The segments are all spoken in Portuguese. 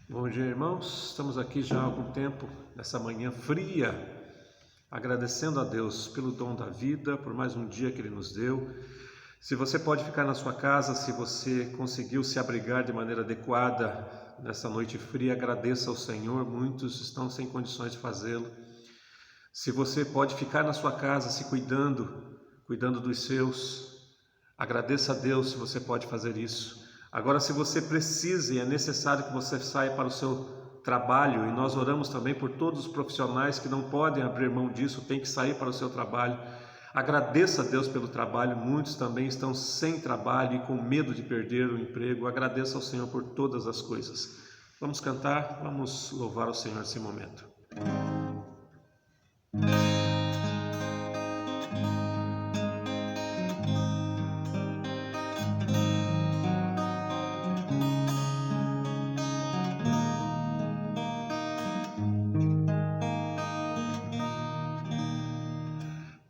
Bom dia, irmãos. Estamos aqui já há algum tempo, nessa manhã fria, agradecendo a Deus pelo dom da vida, por mais um dia que Ele nos deu. Se você pode ficar na sua casa, se você conseguiu se abrigar de maneira adequada nessa noite fria, agradeça ao Senhor. Muitos estão sem condições de fazê-lo. Se você pode ficar na sua casa se cuidando dos seus, agradeça a Deus se você pode fazer isso. Agora, se você precisa e é necessário que você saia para o seu trabalho, e nós oramos também por todos os profissionais que não podem abrir mão disso, tem que sair para o seu trabalho, agradeça a Deus pelo trabalho. Muitos também estão sem trabalho e com medo de perder o emprego. Agradeça ao Senhor por todas as coisas. Vamos cantar, vamos louvar o Senhor nesse momento.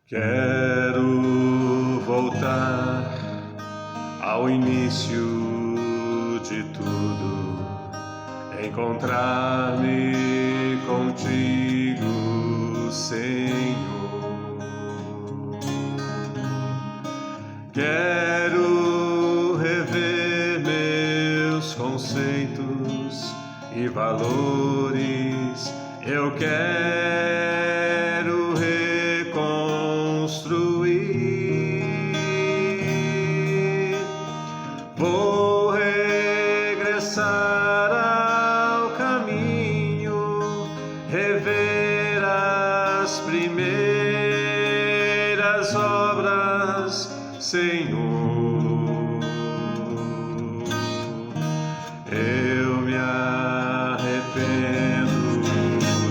Quero voltar ao início de tudo, encontrar-me contigo, Senhor. Quero rever meus conceitos e valores, eu quero reconstruir. Vou regressar ao caminho, rever as primeiras obras, Senhor. Eu me arrependo,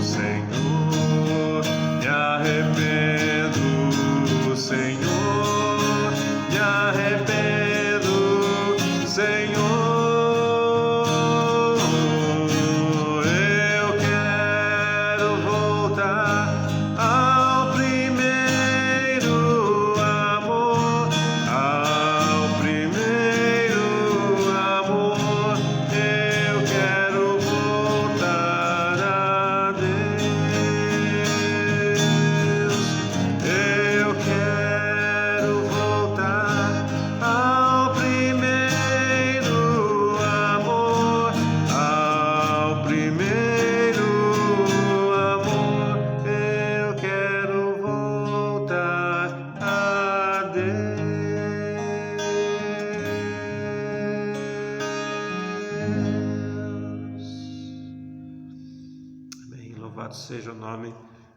Senhor, me arrependo, Senhor, me arrependo, Senhor. Eu quero voltar ao primeiro amor, ao primeiro amor. Eu quero voltar a Deus. Eu quero voltar ao primeiro amor, ao primeiro amor. Eu quero voltar a Deus. Amém. Louvado seja o nome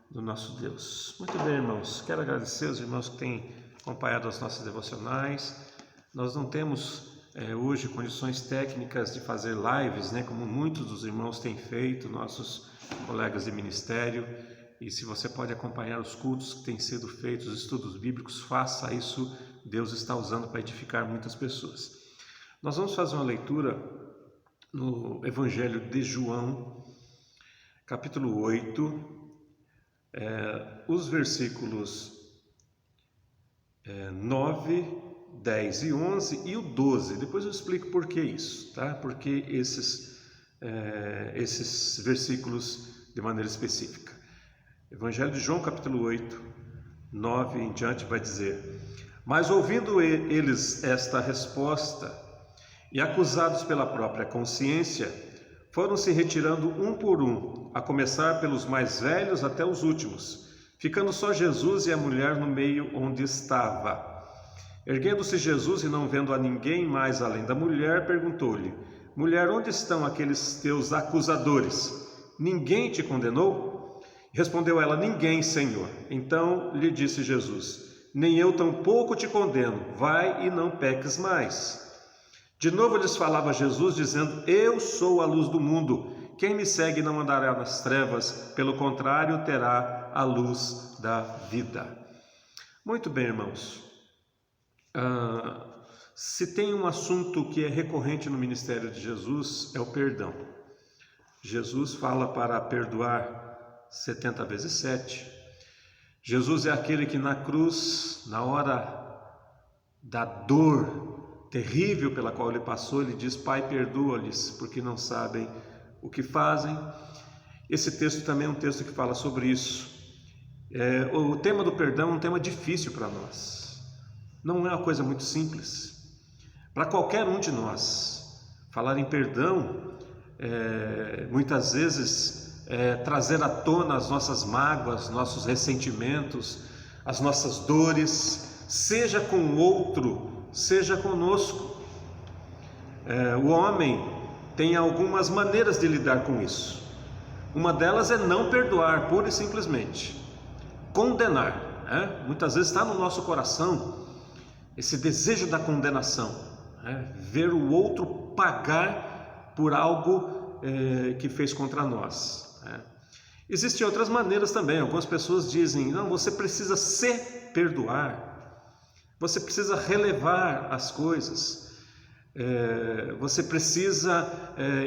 do nosso Deus. Muito bem, irmãos. Quero agradecer aos irmãos que têm acompanhado as nossas devocionais. Nós não temos hoje condições técnicas de fazer lives, como muitos dos irmãos têm feito, nossos colegas de ministério. E se você pode acompanhar os cultos que têm sido feitos, os estudos bíblicos, faça isso. Deus está usando para edificar muitas pessoas. Nós vamos fazer uma leitura no Evangelho de João, capítulo 8, os versículos 9, 10 e 11 e o 12. Depois eu explico por que isso, tá? Porque esses versículos de maneira específica. Evangelho de João, capítulo 8, 9 em diante, vai dizer: Mas ouvindo eles esta resposta, e acusados pela própria consciência, foram se retirando um por um, a começar pelos mais velhos até os últimos, ficando só Jesus e a mulher no meio onde estava. Erguendo-se Jesus e não vendo a ninguém mais além da mulher, perguntou-lhe: Mulher, onde estão aqueles teus acusadores? Ninguém te condenou? Respondeu ela: Ninguém, Senhor. Então lhe disse Jesus: Nem eu tampouco te condeno, vai e não peques mais. De novo lhes falava Jesus, dizendo: Eu sou a luz do mundo. Quem me segue não andará nas trevas, pelo contrário, terá a luz da vida. Muito bem, irmãos. Se tem um assunto que é recorrente no ministério de Jesus, é o perdão. Jesus fala para perdoar 70 vezes 7. Jesus é aquele que na cruz, na hora da dor terrível pela qual ele passou, ele diz: Pai, perdoa-lhes, porque não sabem o que fazem. Esse texto também é um texto que fala sobre isso. O tema do perdão é um tema difícil para nós, não é uma coisa muito simples. Para qualquer um de nós, falar em perdão, muitas vezes, trazer à tona as nossas mágoas, nossos ressentimentos, as nossas dores, seja com o outro, seja conosco. O homem tem algumas maneiras de lidar com isso. Uma delas é não perdoar, pura e simplesmente. Condenar, muitas vezes está no nosso coração esse desejo da condenação, ver o outro pagar por algo que fez contra nós. Existem outras maneiras também. Algumas pessoas dizem: não, você precisa se perdoar, você precisa relevar as coisas, você precisa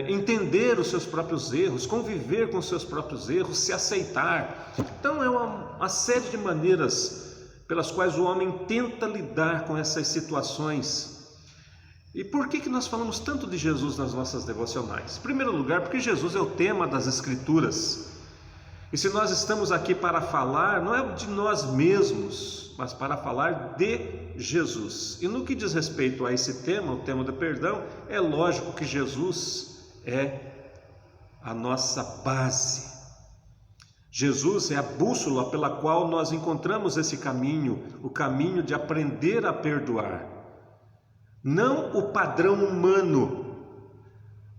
entender os seus próprios erros, conviver com os seus próprios erros, se aceitar. Então é uma série de maneiras pelas quais o homem tenta lidar com essas situações. E por que nós falamos tanto de Jesus nas nossas devocionais? Em primeiro lugar, porque Jesus é o tema das Escrituras. E se nós estamos aqui para falar, não é de nós mesmos, mas para falar de Jesus. E no que diz respeito a esse tema, o tema do perdão, é lógico que Jesus é a nossa base. Jesus é a bússola pela qual nós encontramos esse caminho, o caminho de aprender a perdoar. Não o padrão humano,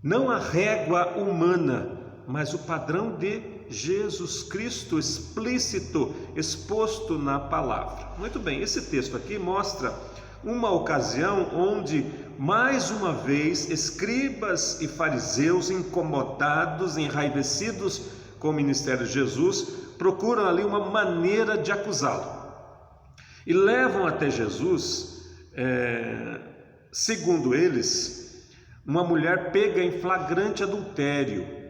não a régua humana, mas o padrão de Jesus Cristo explícito, exposto na palavra. Muito bem, esse texto aqui mostra uma ocasião onde, mais uma vez, escribas e fariseus, incomodados, enraivecidos com o ministério de Jesus, procuram ali uma maneira de acusá-lo e levam até Jesus, segundo eles, uma mulher pega em flagrante adultério.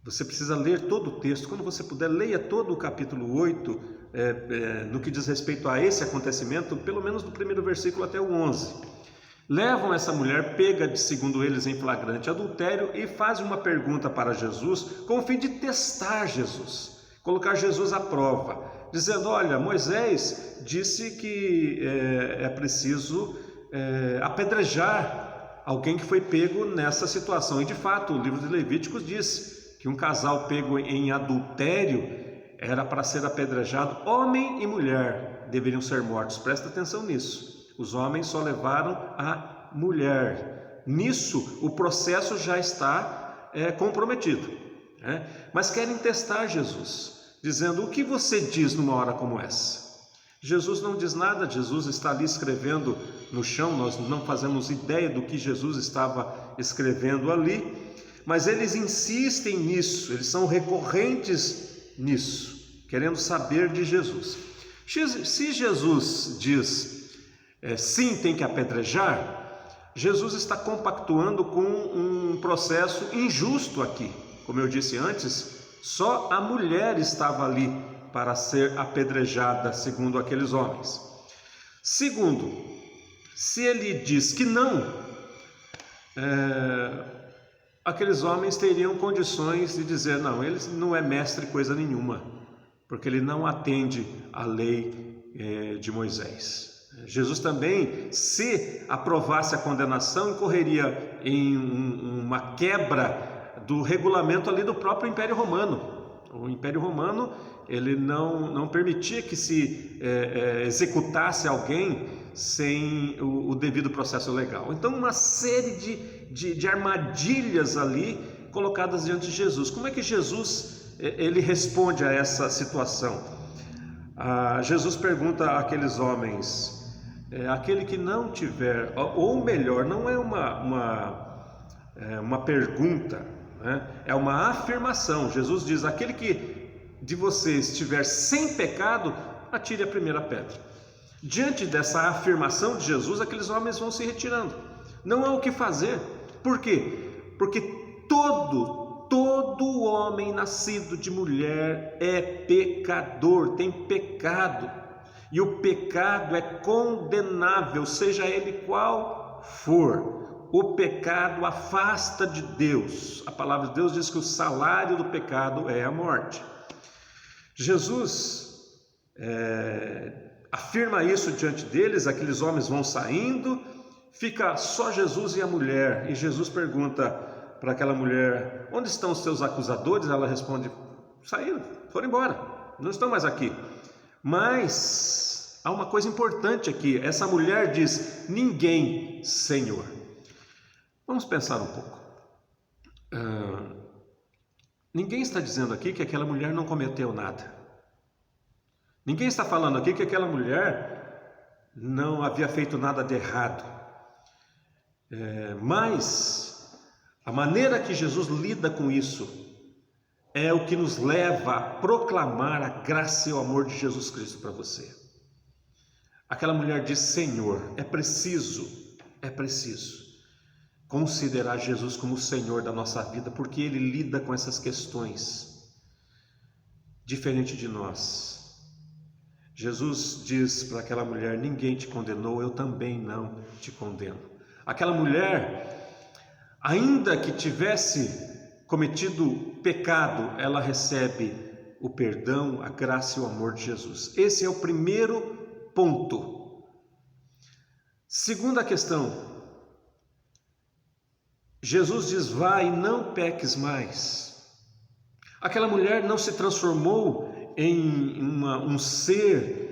Você precisa ler todo o texto. Quando você puder, leia todo o capítulo 8, no que diz respeito a esse acontecimento, pelo menos do primeiro versículo até o 11. Levam essa mulher pega, segundo eles, em flagrante adultério e fazem uma pergunta para Jesus com o fim de testar Jesus, colocar Jesus à prova, dizendo: olha, Moisés disse que é preciso apedrejar alguém que foi pego nessa situação. E de fato, o livro de Levíticos diz que um casal pego em adultério era para ser apedrejado. Homem e mulher deveriam ser mortos. Presta atenção nisso. Os homens só levaram a mulher. Nisso o processo já está comprometido, Mas querem testar Jesus, dizendo: o que você diz numa hora como essa? Jesus não diz nada. Jesus está ali escrevendo no chão. Nós não fazemos ideia do que Jesus estava escrevendo ali, mas eles insistem nisso, eles são recorrentes nisso, querendo saber de Jesus. Se Jesus diz sim, tem que apedrejar, Jesus está compactuando com um processo injusto aqui. Como eu disse antes, só a mulher estava ali para ser apedrejada, segundo aqueles homens. Segundo, se ele diz que não, aqueles homens teriam condições de dizer: não, ele não é mestre coisa nenhuma, porque ele não atende à lei de Moisés. Jesus também, se aprovasse a condenação, incorreria em uma quebra do regulamento ali do próprio Império Romano. O Império Romano, ele não permitia que se executasse alguém sem o devido processo legal. Então, uma série de armadilhas ali colocadas diante de Jesus. Como é que Jesus ele responde a essa situação? Jesus pergunta àqueles homens: aquele que não tiver, ou melhor, não é uma pergunta, é uma afirmação. Jesus diz: aquele que de vocês estiver sem pecado, atire a primeira pedra. Diante dessa afirmação de Jesus, aqueles homens vão se retirando. Não há o que fazer. Por quê? Porque todo homem nascido de mulher é pecador, tem pecado. E o pecado é condenável, seja ele qual for. o pecado afasta de Deus. A palavra de Deus diz que o salário do pecado é a morte. Jesus afirma isso diante deles. Aqueles homens vão saindo, fica só Jesus e a mulher, e Jesus pergunta para aquela mulher: onde estão os seus acusadores? Ela responde: saíram, foram embora, não estão mais aqui. Mas há uma coisa importante aqui. Essa mulher diz: ninguém, Senhor. Vamos pensar um pouco. Ninguém está dizendo aqui que aquela mulher não cometeu nada. Ninguém está falando aqui que aquela mulher não havia feito nada de errado. Mas a maneira que Jesus lida com isso é o que nos leva a proclamar a graça e o amor de Jesus Cristo para você. Aquela mulher diz: Senhor, é preciso considerar Jesus como o Senhor da nossa vida, porque Ele lida com essas questões diferente de nós. Jesus diz para aquela mulher: ninguém te condenou, eu também não te condeno. Aquela mulher, ainda que tivesse cometido pecado, ela recebe o perdão, a graça e o amor de Jesus. Esse é o primeiro ponto. Segunda questão, Jesus diz: vai e não peques mais. Aquela mulher não se transformou em um ser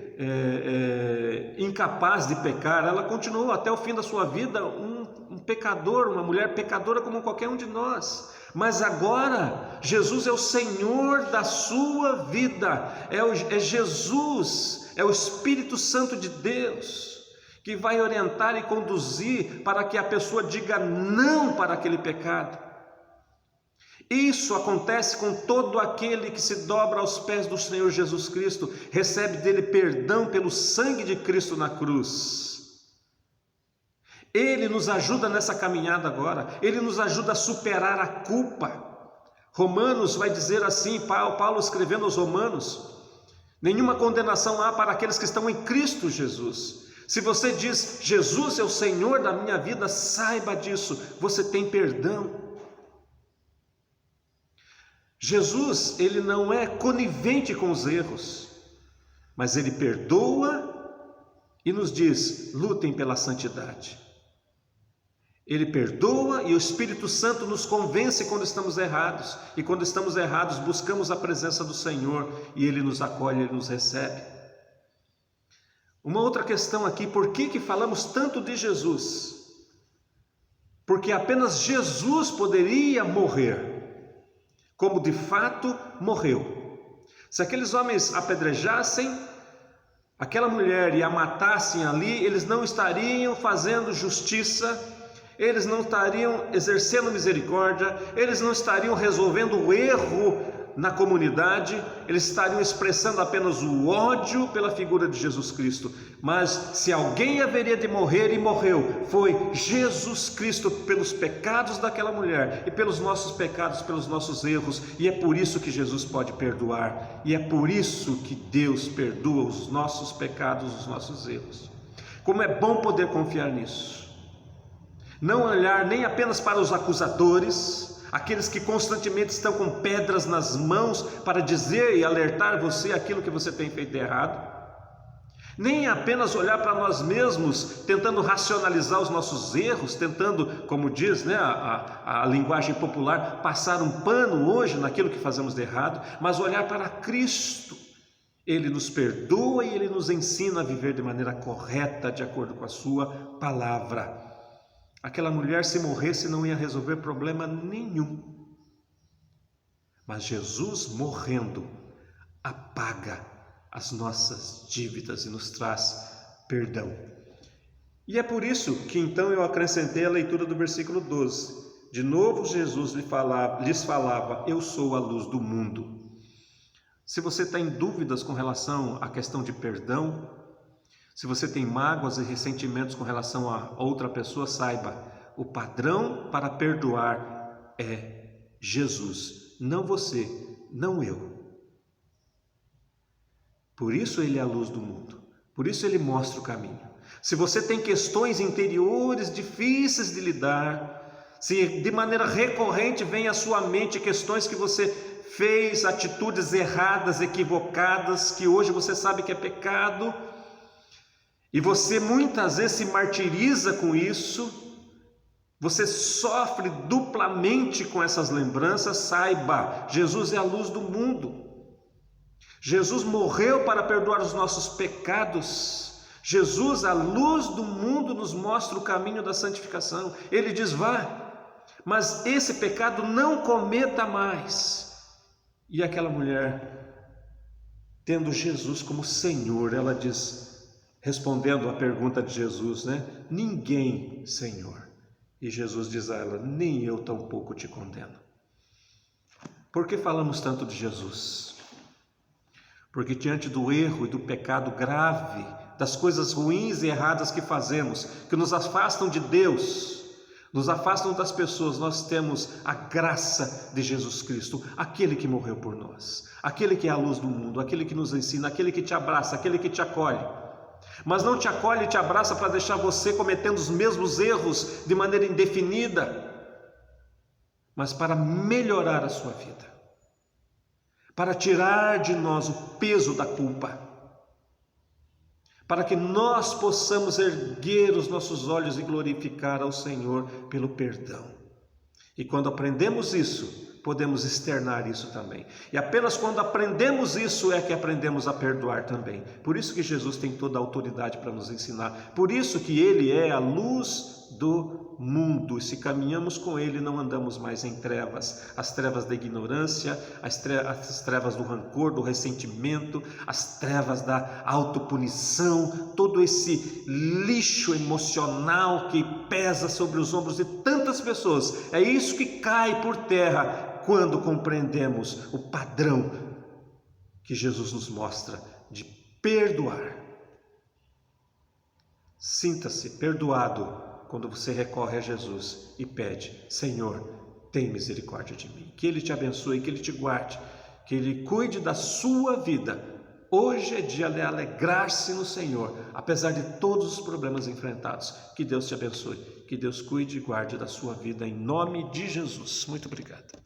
incapaz de pecar. Ela continuou até o fim da sua vida um pecador, uma mulher pecadora como qualquer um de nós. Mas agora Jesus é o Senhor da sua vida, é Jesus, é o Espírito Santo de Deus que vai orientar e conduzir para que a pessoa diga não para aquele pecado. Isso acontece com todo aquele que se dobra aos pés do Senhor Jesus Cristo, recebe dele perdão pelo sangue de Cristo na cruz. Ele nos ajuda nessa caminhada agora, Ele nos ajuda a superar a culpa. Romanos vai dizer assim, Paulo escrevendo aos Romanos: nenhuma condenação há para aqueles que estão em Cristo Jesus. Se você diz: Jesus é o Senhor da minha vida, saiba disso, você tem perdão. Jesus, Ele não é conivente com os erros, mas Ele perdoa e nos diz: lutem pela santidade. Ele perdoa e o Espírito Santo nos convence quando estamos errados, e quando estamos errados buscamos a presença do Senhor e Ele nos acolhe, Ele nos recebe. Uma outra questão aqui: por que falamos tanto de Jesus? Porque apenas Jesus poderia morrer, como de fato morreu. Se aqueles homens apedrejassem aquela mulher e a matassem ali, eles não estariam fazendo justiça, eles não estariam exercendo misericórdia, eles não estariam resolvendo o erro na comunidade, eles estariam expressando apenas o ódio pela figura de Jesus Cristo. Mas se alguém haveria de morrer, e morreu, foi Jesus Cristo, pelos pecados daquela mulher e pelos nossos pecados, pelos nossos erros. E é por isso que Jesus pode perdoar, e é por isso que Deus perdoa os nossos pecados, os nossos erros. Como é bom poder confiar nisso, não olhar nem apenas para os acusadores, aqueles que constantemente estão com pedras nas mãos para dizer e alertar você aquilo que você tem feito errado, nem apenas olhar para nós mesmos, tentando racionalizar os nossos erros, tentando, como diz a linguagem popular, passar um pano hoje naquilo que fazemos de errado, mas olhar para Cristo. Ele nos perdoa e Ele nos ensina a viver de maneira correta, de acordo com a sua palavra. Aquela mulher, se morresse, não ia resolver problema nenhum. Mas Jesus, morrendo, apaga as nossas dívidas e nos traz perdão. E é por isso que então eu acrescentei a leitura do versículo 12. De novo Jesus lhes falava: eu sou a luz do mundo. Se você está em dúvidas com relação à questão de perdão, se você tem mágoas e ressentimentos com relação a outra pessoa, saiba, o padrão para perdoar é Jesus, não você, não eu. Por isso Ele é a luz do mundo, por isso Ele mostra o caminho. Se você tem questões interiores difíceis de lidar, se de maneira recorrente vem à sua mente questões que você fez, atitudes erradas, equivocadas, que hoje você sabe que é pecado, e você muitas vezes se martiriza com isso, você sofre duplamente com essas lembranças, saiba, Jesus é a luz do mundo. Jesus morreu para perdoar os nossos pecados. Jesus, a luz do mundo, nos mostra o caminho da santificação. Ele diz: vá, mas esse pecado não cometa mais. E aquela mulher, tendo Jesus como Senhor, ela diz, respondendo à pergunta de Jesus, né? Ninguém, Senhor. E Jesus diz a ela: nem eu tampouco te condeno. Por que falamos tanto de Jesus? Porque diante do erro e do pecado grave, das coisas ruins e erradas que fazemos, que nos afastam de Deus, nos afastam das pessoas, nós temos a graça de Jesus Cristo, aquele que morreu por nós, aquele que é a luz do mundo, aquele que nos ensina, aquele que te abraça, aquele que te acolhe. Mas não te acolhe e te abraça para deixar você cometendo os mesmos erros de maneira indefinida, mas para melhorar a sua vida, para tirar de nós o peso da culpa, para que nós possamos erguer os nossos olhos e glorificar ao Senhor pelo perdão. E quando aprendemos isso, podemos externar isso também. E apenas quando aprendemos isso é que aprendemos a perdoar também. Por isso que Jesus tem toda a autoridade para nos ensinar. Por isso que Ele é a luz do mundo. E se caminhamos com Ele, não andamos mais em trevas. As trevas da ignorância, as trevas do rancor, do ressentimento, as trevas da autopunição, todo esse lixo emocional que pesa sobre os ombros de tantas pessoas. É isso que cai por terra quando compreendemos o padrão que Jesus nos mostra de perdoar. Sinta-se perdoado quando você recorre a Jesus e pede: Senhor, tem misericórdia de mim. Que Ele te abençoe, que Ele te guarde, que Ele cuide da sua vida. Hoje é dia de alegrar-se no Senhor, apesar de todos os problemas enfrentados. Que Deus te abençoe, que Deus cuide e guarde da sua vida, em nome de Jesus. Muito obrigado.